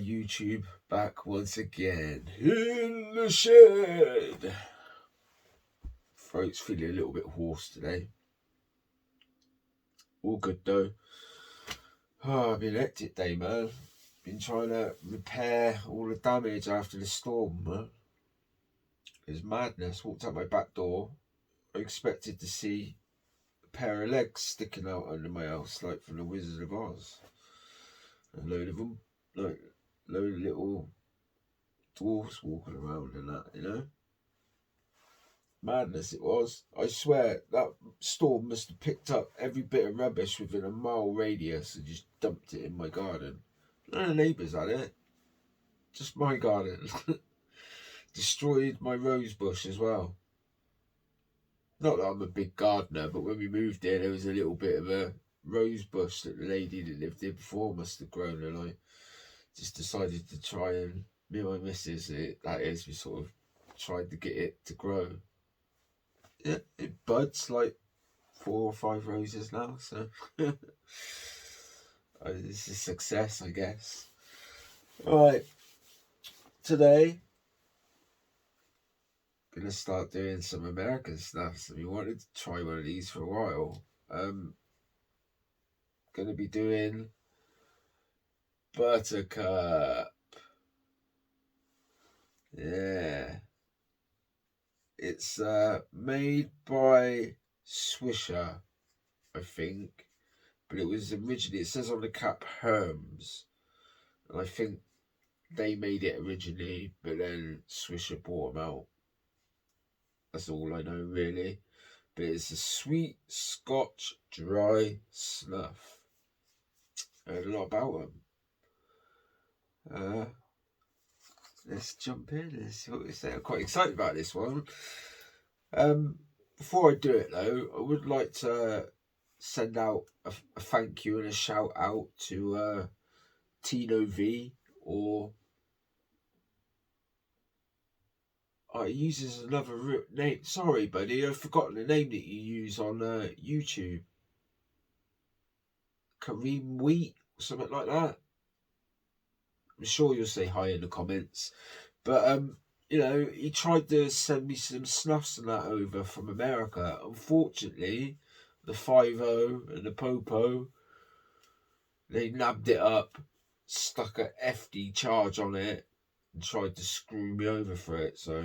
YouTube back once again in the shed. Throat's feeling a little bit hoarse today. All good though. Oh, I've been a hectic day, man. Been trying to repair all the damage after the storm, man. It was madness. Walked out my back door. I expected to see a pair of legs sticking out under my house, like from the Wizard of Oz. A load of them, like load of little dwarfs walking around and that, you know. Madness it was. I swear that storm must have picked up every bit of rubbish within a mile radius and just dumped it in my garden. None of the neighbours had it. Just my garden. Destroyed my rose bush as well. Not that I'm a big gardener, but when we moved here, there was a little bit of a rose bush that the lady that lived here before must have grown, and I just decided to try and, me and my missus, we sort of tried to get it to grow. Yeah, it buds like 4 or 5 roses now, so it's a success, I guess. Alright, today gonna start doing some American stuff. So we wanted to try one of these for a while. Gonna be doing Buttercup. Yeah. It's made by Swisher, I think. But it was originally, it says on the cap Herms. And I think they made it originally, but then Swisher bought them out. That's all I know, really. But it's a sweet Scotch dry snuff. I heard a lot about them. Let's jump in and see what we say. I'm quite excited about this one. Before I do it, though, I would like to send out a thank you and a shout out to Tino V, or he uses another name. Sorry, buddy, I've forgotten the name that you use on YouTube. Kareem Wheat, or something like that. I'm sure you'll say hi in the comments. But, you know, he tried to send me some snuffs and that over from America. Unfortunately, the 5-0 and the Popo, they nabbed it up, stuck a FD charge on it, and tried to screw me over for it. So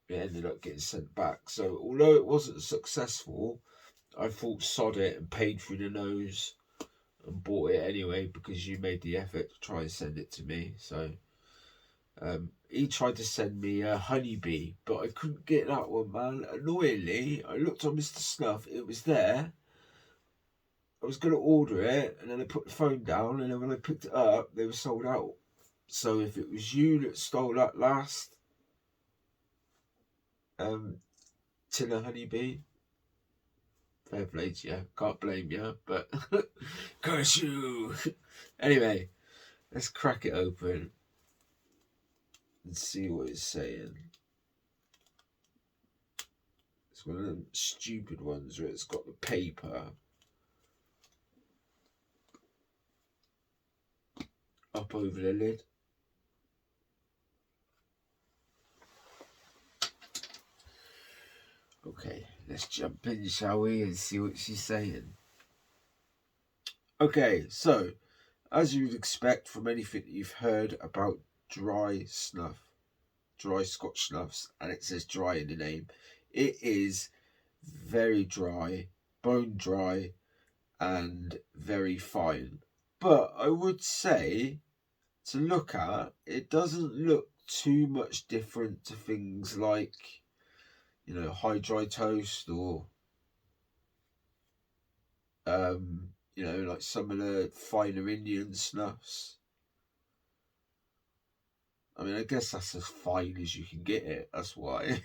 it ended up getting sent back. So although it wasn't successful, I thought sod it and paid through the nose and bought it anyway because you made the effort to try and send it to me. So he tried to send me a honeybee, but I couldn't get that one, man. Annoyingly, I looked on Mr. Snuff, it was there. I was going to order it, and then I put the phone down, and then when I picked it up, they were sold out. So if it was you that stole that last tin of honeybee, fair play to you. Can't blame you, but curse you. Anyway, let's crack it open and see what it's saying. It's one of them stupid ones where it's got the paper up over the lid. Okay, let's jump in, shall we, and see what she's saying. Okay, so, as you'd expect from anything that you've heard about dry snuff, dry Scotch snuffs, and it says dry in the name, it is very dry, bone dry, and very fine. But I would say, to look at, it doesn't look too much different to things like, you know, high dry toast, or you know, like some of the finer Indian snuffs. I mean, I guess that's as fine as you can get it, that's why.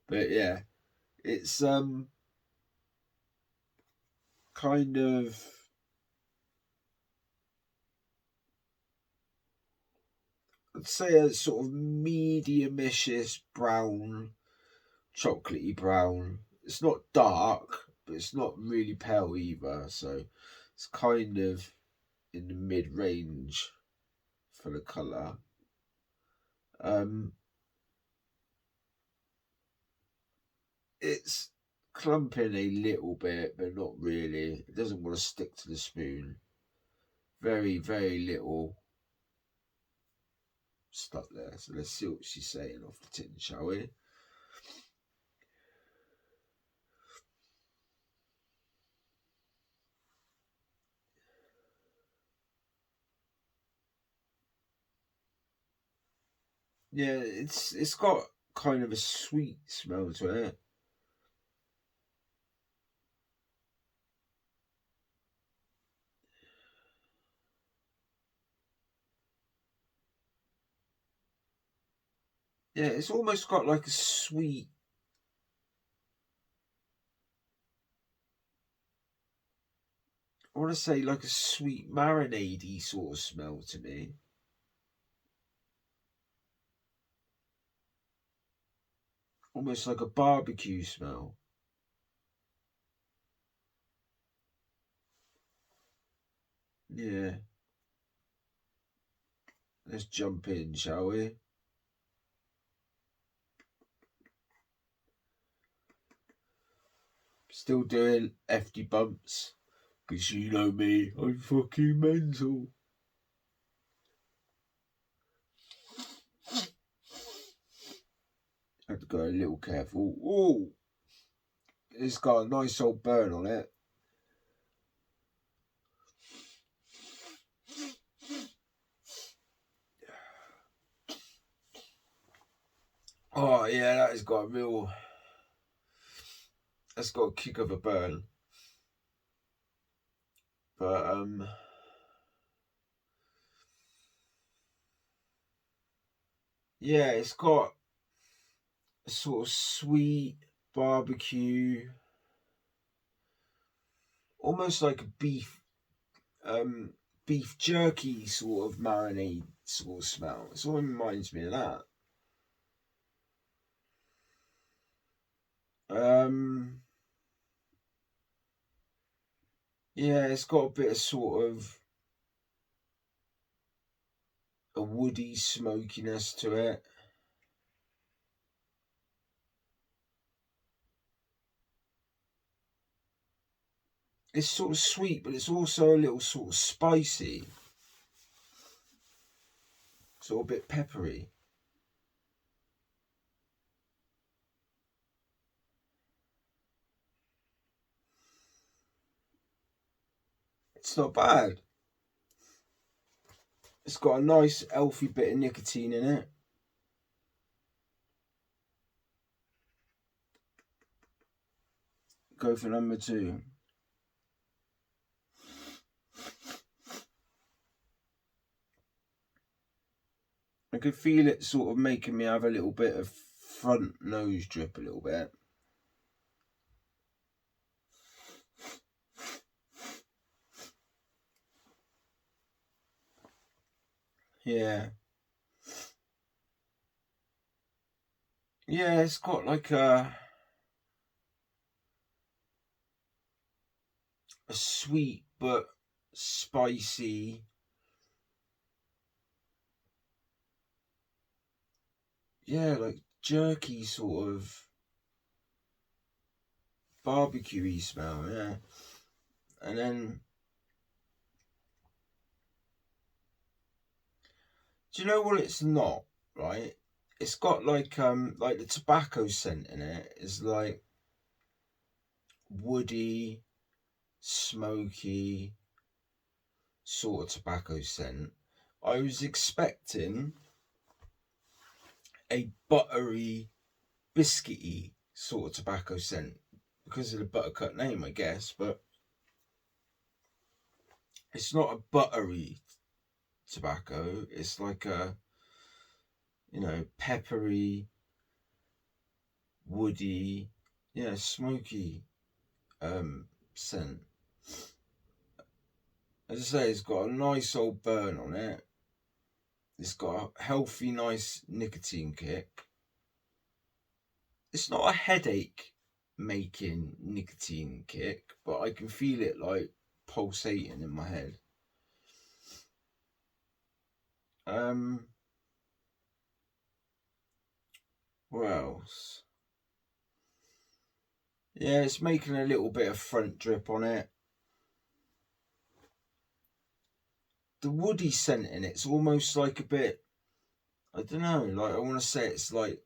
But yeah, it's kind of, I'd say a sort of medium-ish brown, chocolatey brown. It's not dark, but it's not really pale either, so it's kind of in the mid-range for the colour. It's clumping a little bit, but not really. It doesn't want to stick to the spoon. Very, very little stuck there. So let's see what she's saying off the tin, shall we? Yeah, it's got kind of a sweet smell to it. Yeah, it's almost got like a sweet, I want to say like a sweet marinade-y sort of smell to me. Almost like a barbecue smell. Yeah. Let's jump in, shall we? Still doing FD bumps. Because you know me, I'm fucking mental. Have to go a little careful. Oh, it's got a nice old burn on it. Oh yeah, that has got a real. That's got a kick of a burn. But yeah, it's got a sort of sweet barbecue, almost like a beef jerky sort of marinade sort of smell. It sort of reminds me of that. Yeah, it's got a bit of sort of a woody smokiness to it. It's sort of sweet, but it's also a little sort of spicy. Sort of a bit peppery. It's not bad. It's got a nice healthy bit of nicotine in it. Go for number 2. I could feel it sort of making me have a little bit of front nose drip a little bit. Yeah. Yeah, it's got like a sweet but spicy. Yeah, like jerky sort of barbecue-y smell, yeah. And then, do you know what it's not, right? It's got like the tobacco scent in it is like woody, smoky sort of tobacco scent. I was expecting a buttery, biscuity sort of tobacco scent because of the Buttercup name, I guess, but it's not a buttery tobacco. It's like a, peppery, woody, yeah, smoky scent. As I say, it's got a nice old burn on it. It's got a healthy, nice nicotine kick. It's not a headache making nicotine kick, but I can feel it like pulsating in my head. What else? Yeah, it's making a little bit of front drip on it. The woody scent in it's almost like a bit, I don't know, like I want to say it's like,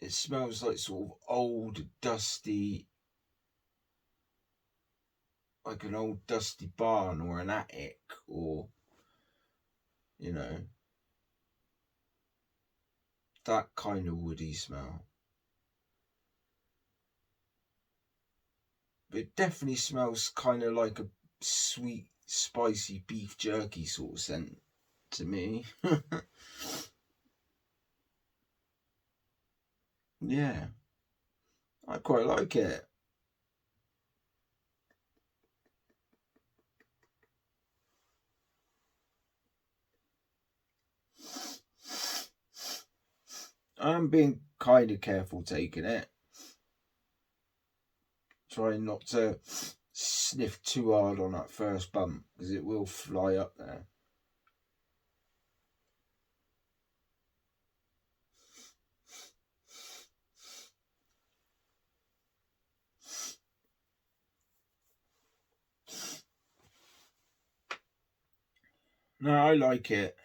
it smells like sort of old, dusty, like an old dusty barn or an attic, or, you know, that kind of woody smell. But it definitely smells kind of like a sweet, spicy beef jerky sort of scent to me. Yeah, I quite like it. I'm being kind of careful taking it. Trying not to sniff too hard on that first bump because it will fly up there. No, I like it.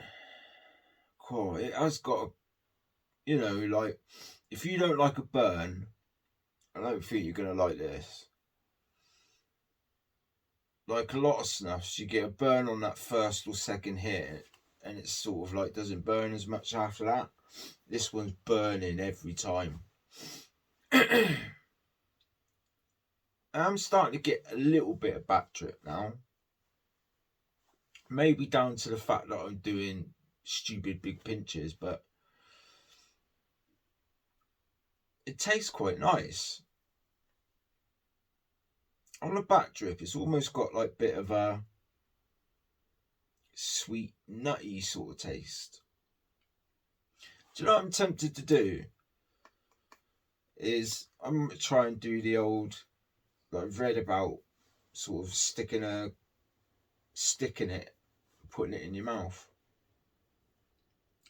Cool. It has got, you know, like, if you don't like a burn, I don't think you're going to like this. Like a lot of snuffs, you get a burn on that first or second hit, and it's sort of like doesn't burn as much after that. This one's burning every time. I'm starting to get a little bit of back drip now. Maybe down to the fact that I'm doing stupid big pinches, but it tastes quite nice. On the back drip, it's almost got like a bit of a sweet, nutty sort of taste. Do you know what I'm tempted to do? Is I'm going to try and do the old, like I've read about sort of sticking a stick in it, putting it in your mouth.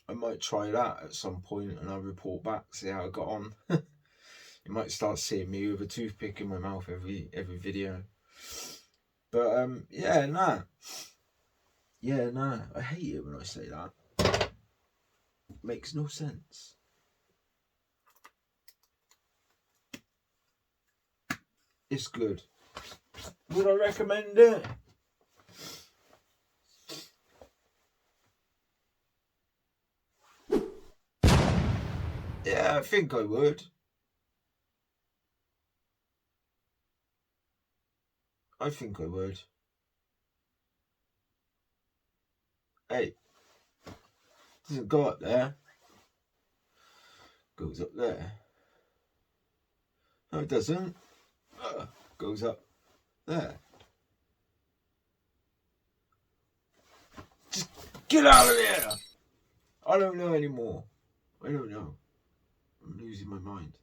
I might try that at some point and I'll report back, see how I got on. You might start seeing me with a toothpick in my mouth every video. But yeah, nah. Yeah, nah. I hate it when I say that. It makes no sense. It's good. Would I recommend it? Yeah, I think I would. I think I would. Hey, doesn't go up there. Goes up there. No, it doesn't. Goes up there. Just get out of there! I don't know anymore. I don't know. I'm losing my mind.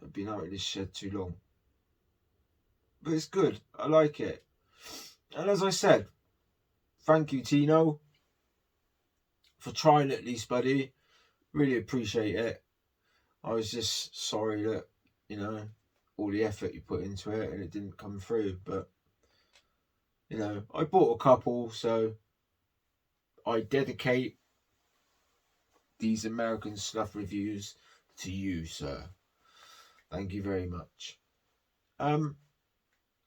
I've been out in this shed too long. But it's good. I like it. And as I said, thank you, Tino, for trying at least, buddy. Really appreciate it. I was just sorry that, you know, all the effort you put into it and it didn't come through. But, you know, I bought a couple, so I dedicate these American Snuff reviews to you, sir. Thank you very much.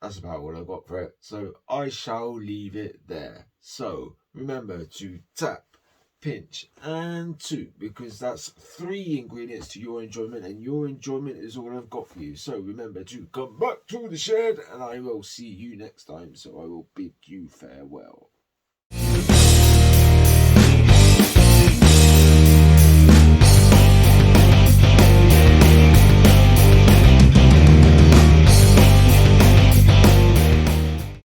That's about what I got for it. So I shall leave it there. So remember to tap, pinch, and toot, because that's 3 ingredients to your enjoyment, and your enjoyment is all I've got for you. So remember to come back to the shed, and I will see you next time. So I will bid you farewell.